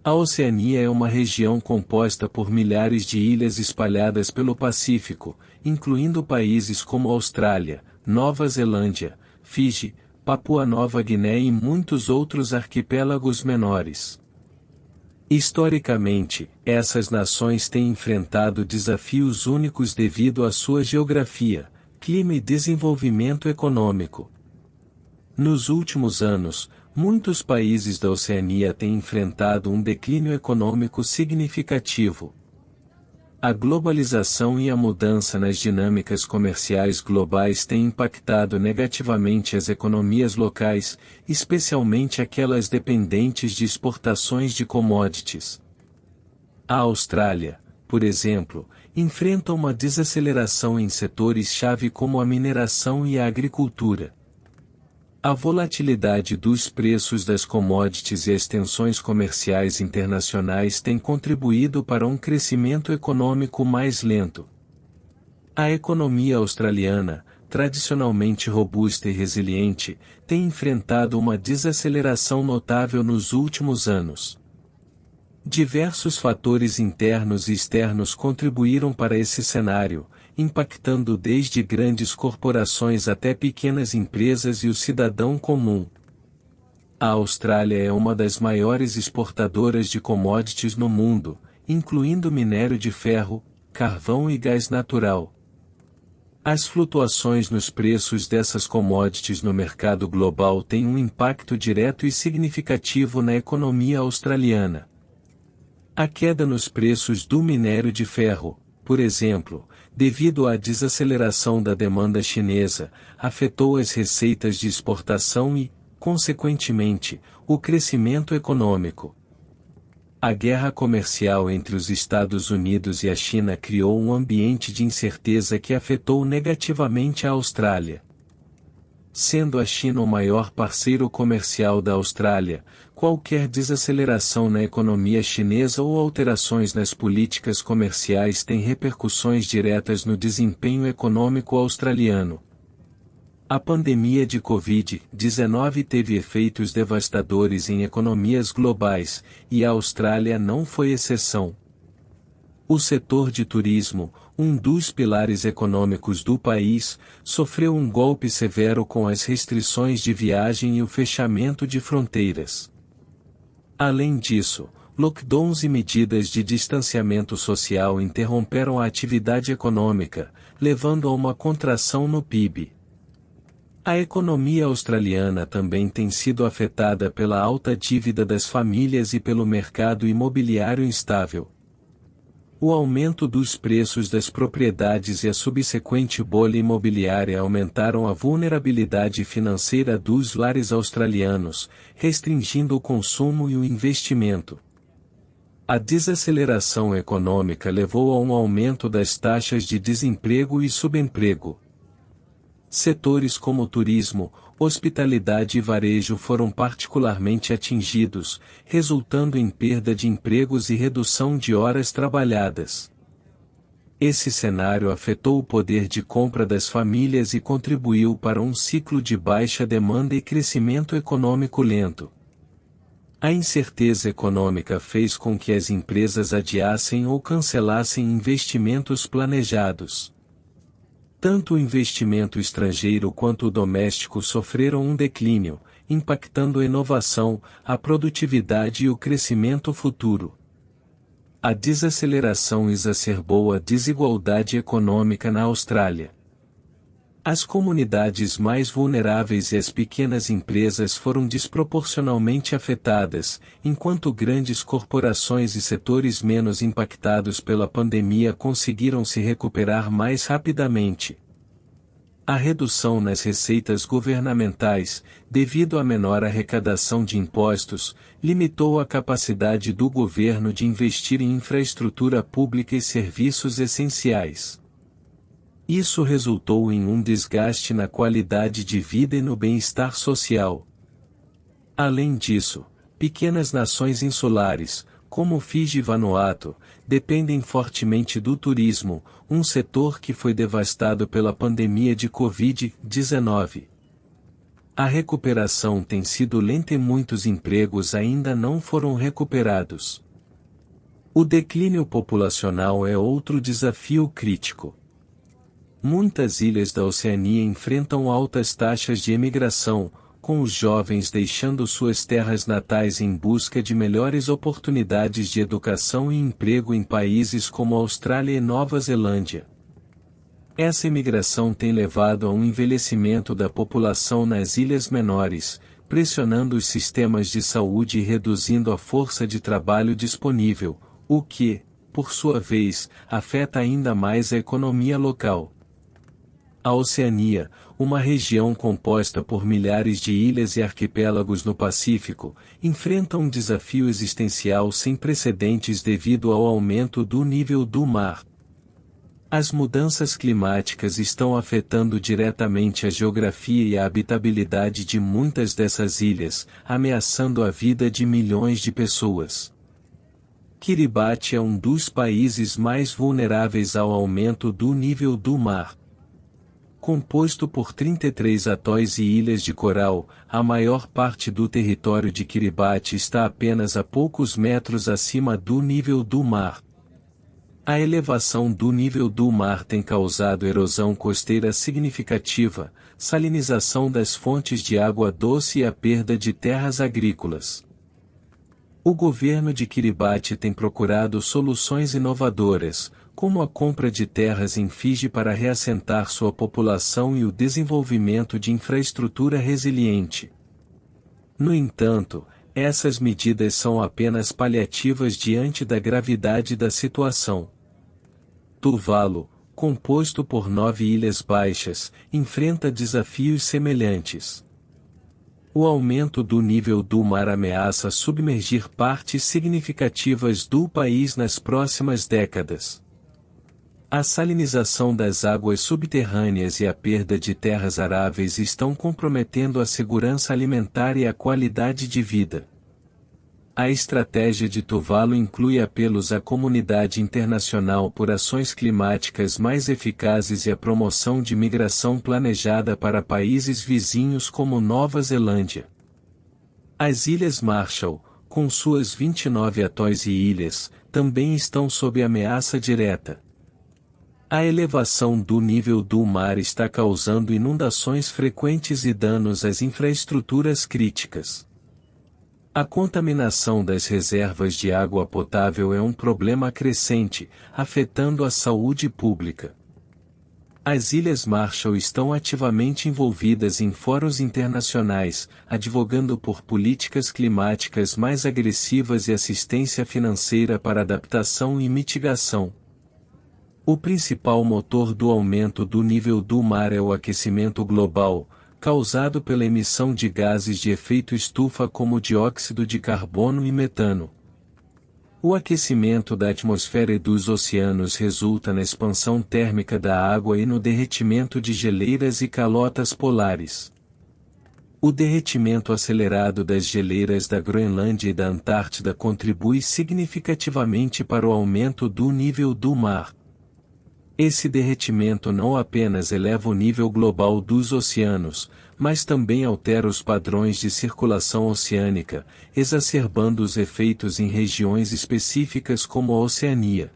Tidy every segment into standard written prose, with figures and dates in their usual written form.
A Oceania é uma região composta por milhares de ilhas espalhadas pelo Pacífico, incluindo países como Austrália, Nova Zelândia, Fiji, Papua Nova Guiné e muitos outros arquipélagos menores. Historicamente, essas nações têm enfrentado desafios únicos devido à sua geografia, clima e desenvolvimento econômico. Nos últimos anos, muitos países da Oceania têm enfrentado um declínio econômico significativo. A globalização e a mudança nas dinâmicas comerciais globais têm impactado negativamente as economias locais, especialmente aquelas dependentes de exportações de commodities. A Austrália, por exemplo, enfrenta uma desaceleração em setores-chave como a mineração e a agricultura. A volatilidade dos preços das commodities e as tensões comerciais internacionais têm contribuído para um crescimento econômico mais lento. A economia australiana, tradicionalmente robusta e resiliente, tem enfrentado uma desaceleração notável nos últimos anos. Diversos fatores internos e externos contribuíram para esse cenário, impactando desde grandes corporações até pequenas empresas e o cidadão comum. A Austrália é uma das maiores exportadoras de commodities no mundo, incluindo minério de ferro, carvão e gás natural. As flutuações nos preços dessas commodities no mercado global têm um impacto direto e significativo na economia australiana. A queda nos preços do minério de ferro, por exemplo, devido à desaceleração da demanda chinesa, afetou as receitas de exportação e, consequentemente, o crescimento econômico. A guerra comercial entre os Estados Unidos e a China criou um ambiente de incerteza que afetou negativamente a Austrália. Sendo a China o maior parceiro comercial da Austrália, qualquer desaceleração na economia chinesa ou alterações nas políticas comerciais têm repercussões diretas no desempenho econômico australiano. A pandemia de Covid-19 teve efeitos devastadores em economias globais, e a Austrália não foi exceção. O setor de turismo, um dos pilares econômicos do país, sofreu um golpe severo com as restrições de viagem e o fechamento de fronteiras. Além disso, lockdowns e medidas de distanciamento social interromperam a atividade econômica, levando a uma contração no PIB. A economia australiana também tem sido afetada pela alta dívida das famílias e pelo mercado imobiliário instável. O aumento dos preços das propriedades e a subsequente bolha imobiliária aumentaram a vulnerabilidade financeira dos lares australianos, restringindo o consumo e o investimento. A desaceleração econômica levou a um aumento das taxas de desemprego e subemprego. Setores como turismo, hospitalidade e varejo foram particularmente atingidos, resultando em perda de empregos e redução de horas trabalhadas. Esse cenário afetou o poder de compra das famílias e contribuiu para um ciclo de baixa demanda e crescimento econômico lento. A incerteza econômica fez com que as empresas adiassem ou cancelassem investimentos planejados. Tanto o investimento estrangeiro quanto o doméstico sofreram um declínio, impactando a inovação, a produtividade e o crescimento futuro. A desaceleração exacerbou a desigualdade econômica na Austrália. As comunidades mais vulneráveis e as pequenas empresas foram desproporcionalmente afetadas, enquanto grandes corporações e setores menos impactados pela pandemia conseguiram se recuperar mais rapidamente. A redução nas receitas governamentais, devido à menor arrecadação de impostos, limitou a capacidade do governo de investir em infraestrutura pública e serviços essenciais. Isso resultou em um desgaste na qualidade de vida e no bem-estar social. Além disso, pequenas nações insulares, como Fiji e Vanuatu, dependem fortemente do turismo, um setor que foi devastado pela pandemia de Covid-19. A recuperação tem sido lenta e muitos empregos ainda não foram recuperados. O declínio populacional é outro desafio crítico. Muitas ilhas da Oceania enfrentam altas taxas de emigração, com os jovens deixando suas terras natais em busca de melhores oportunidades de educação e emprego em países como Austrália e Nova Zelândia. Essa imigração tem levado a um envelhecimento da população nas ilhas menores, pressionando os sistemas de saúde e reduzindo a força de trabalho disponível, o que, por sua vez, afeta ainda mais a economia local. A Oceania, uma região composta por milhares de ilhas e arquipélagos no Pacífico, enfrenta um desafio existencial sem precedentes devido ao aumento do nível do mar. As mudanças climáticas estão afetando diretamente a geografia e a habitabilidade de muitas dessas ilhas, ameaçando a vida de milhões de pessoas. Kiribati é um dos países mais vulneráveis ao aumento do nível do mar. Composto por 33 atóis e ilhas de coral, a maior parte do território de Kiribati está apenas a poucos metros acima do nível do mar. A elevação do nível do mar tem causado erosão costeira significativa, salinização das fontes de água doce e a perda de terras agrícolas. O governo de Kiribati tem procurado soluções inovadoras, como a compra de terras em Fiji para reassentar sua população e o desenvolvimento de infraestrutura resiliente. No entanto, essas medidas são apenas paliativas diante da gravidade da situação. Tuvalu, composto por 9 ilhas baixas, enfrenta desafios semelhantes. O aumento do nível do mar ameaça submergir partes significativas do país nas próximas décadas. A salinização das águas subterrâneas e a perda de terras aráveis estão comprometendo a segurança alimentar e a qualidade de vida. A estratégia de Tuvalu inclui apelos à comunidade internacional por ações climáticas mais eficazes e a promoção de migração planejada para países vizinhos como Nova Zelândia. As Ilhas Marshall, com suas 29 atóis e ilhas, também estão sob ameaça direta. A elevação do nível do mar está causando inundações frequentes e danos às infraestruturas críticas. A contaminação das reservas de água potável é um problema crescente, afetando a saúde pública. As Ilhas Marshall estão ativamente envolvidas em fóruns internacionais, advogando por políticas climáticas mais agressivas e assistência financeira para adaptação e mitigação. O principal motor do aumento do nível do mar é o aquecimento global, causado pela emissão de gases de efeito estufa como dióxido de carbono e metano. O aquecimento da atmosfera e dos oceanos resulta na expansão térmica da água e no derretimento de geleiras e calotas polares. O derretimento acelerado das geleiras da Groenlândia e da Antártida contribui significativamente para o aumento do nível do mar. Esse derretimento não apenas eleva o nível global dos oceanos, mas também altera os padrões de circulação oceânica, exacerbando os efeitos em regiões específicas como a Oceania.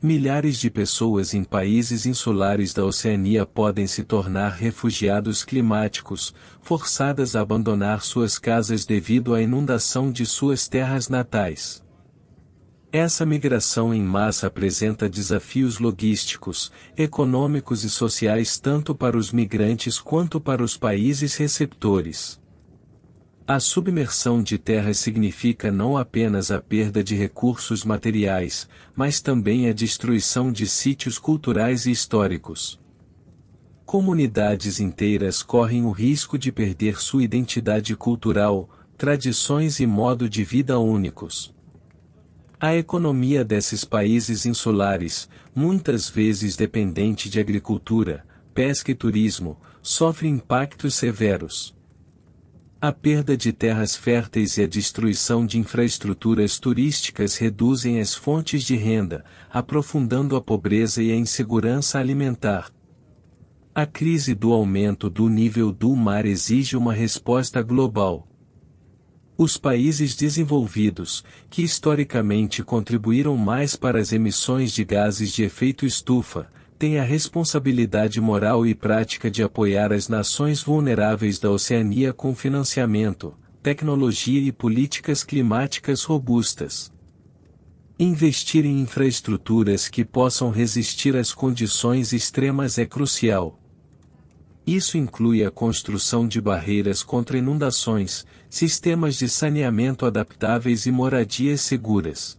Milhares de pessoas em países insulares da Oceania podem se tornar refugiados climáticos, forçadas a abandonar suas casas devido à inundação de suas terras natais. Essa migração em massa apresenta desafios logísticos, econômicos e sociais tanto para os migrantes quanto para os países receptores. A submersão de terras significa não apenas a perda de recursos materiais, mas também a destruição de sítios culturais e históricos. Comunidades inteiras correm o risco de perder sua identidade cultural, tradições e modo de vida únicos. A economia desses países insulares, muitas vezes dependente de agricultura, pesca e turismo, sofre impactos severos. A perda de terras férteis e a destruição de infraestruturas turísticas reduzem as fontes de renda, aprofundando a pobreza e a insegurança alimentar. A crise do aumento do nível do mar exige uma resposta global. Os países desenvolvidos, que historicamente contribuíram mais para as emissões de gases de efeito estufa, têm a responsabilidade moral e prática de apoiar as nações vulneráveis da Oceania com financiamento, tecnologia e políticas climáticas robustas. Investir em infraestruturas que possam resistir às condições extremas é crucial. Isso inclui a construção de barreiras contra inundações, sistemas de saneamento adaptáveis e moradias seguras.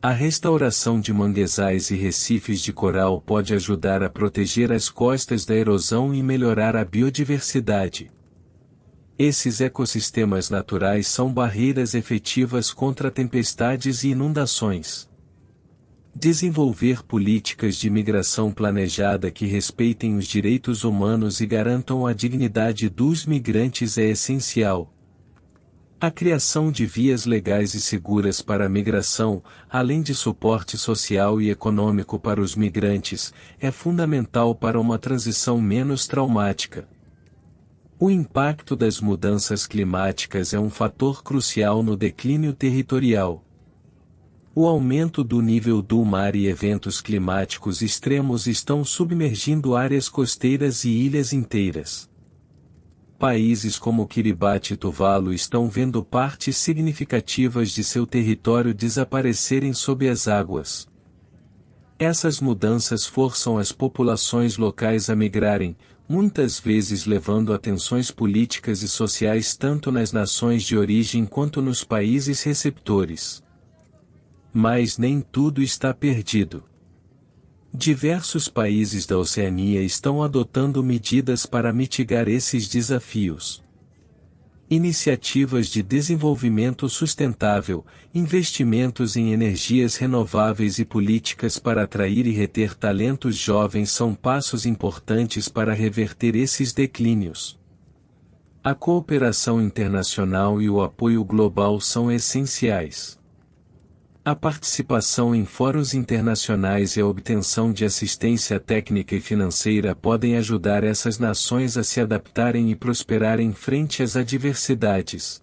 A restauração de manguezais e recifes de coral pode ajudar a proteger as costas da erosão e melhorar a biodiversidade. Esses ecossistemas naturais são barreiras efetivas contra tempestades e inundações. Desenvolver políticas de migração planejada que respeitem os direitos humanos e garantam a dignidade dos migrantes é essencial. A criação de vias legais e seguras para a migração, além de suporte social e econômico para os migrantes, é fundamental para uma transição menos traumática. O impacto das mudanças climáticas é um fator crucial no declínio territorial. O aumento do nível do mar e eventos climáticos extremos estão submergindo áreas costeiras e ilhas inteiras. Países como Kiribati e Tuvalu estão vendo partes significativas de seu território desaparecerem sob as águas. Essas mudanças forçam as populações locais a migrarem, muitas vezes levando a tensões políticas e sociais tanto nas nações de origem quanto nos países receptores. Mas nem tudo está perdido. Diversos países da Oceania estão adotando medidas para mitigar esses desafios. Iniciativas de desenvolvimento sustentável, investimentos em energias renováveis e políticas para atrair e reter talentos jovens são passos importantes para reverter esses declínios. A cooperação internacional e o apoio global são essenciais. A participação em fóruns internacionais e a obtenção de assistência técnica e financeira podem ajudar essas nações a se adaptarem e prosperarem frente às adversidades.